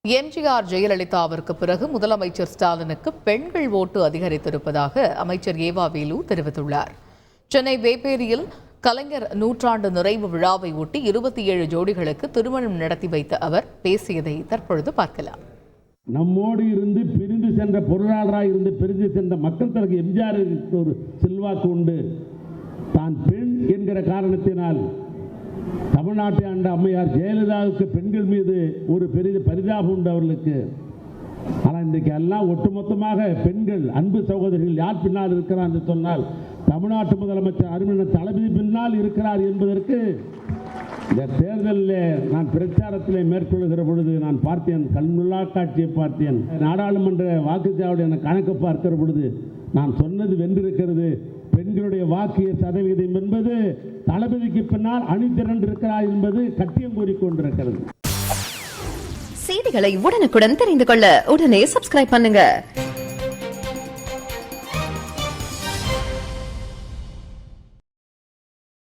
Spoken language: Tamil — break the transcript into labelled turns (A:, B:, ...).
A: எம்ஜிஆர் ஜெயலலிதாவிற்கு பிறகு முதலமைச்சர் ஸ்டாலினுக்கு பெண்கள் ஓட்டு அதிகரித்திருப்பதாக அமைச்சர் ஏவா வேலு தெரிவித்துள்ளார். சென்னை வேப்பேரியில் கலைஞர் நூற்றாண்டு நிறைவு விழாவை ஒட்டி 27 ஜோடிகளுக்கு திருமணம் நடத்தி வைத்த அவர் பேசியதை தற்பொழுது பார்க்கலாம்.
B: நம்மோடு இருந்து பிரிந்து சென்ற பொருளாளராக இருந்து பிரிந்து சென்ற மக்கள் தனக்கு எம்ஜிஆர் ஒரு செல்வாக்கு உண்டு. தான் பெண் என்கிற காரணத்தினால் தமிழ்நாட்டை ஆண்ட அம்மையார் ஜெயலலிதாவுக்கு பெண்கள் மீது ஒரு பெரிய பரிதாபம் உண்டு அவர்களுக்கு. ஆனால் இன்றைக்கு எல்லாம் ஒட்டுமொத்தமாக பெண்கள் அன்பு சகோதரிகள் யார் பின்னால் இருக்கிறார் என்று சொன்னால் தமிழ்நாட்டு முதலமைச்சர் அருமையான தளபதி பின்னால் இருக்கிறார் என்பதற்கு இந்த தேர்தலில் நான் பிரச்சாரத்தில் மேற்கொள்கிற பொழுது நான் பார்த்தேன், கண்முல்லா காட்சியை பார்த்தேன். நாடாளுமன்ற வாக்குச்சாவடி என கணக்கு பார்க்கிற பொழுது நான் சொன்னது வென்றிருக்கிறது. பெண்களுடைய வாக்கு சதவீதம் என்பது தளபதிக்கு பின்னால் அணிதிரண்டிருக்கிறார் என்பது கட்டியம் கூறிக்கொண்டிருக்கிறது.
C: செய்திகளை உடனுக்குடன் தெரிந்து கொள்ள உடனே சப்ஸ்கிரைப் பண்ணுங்க.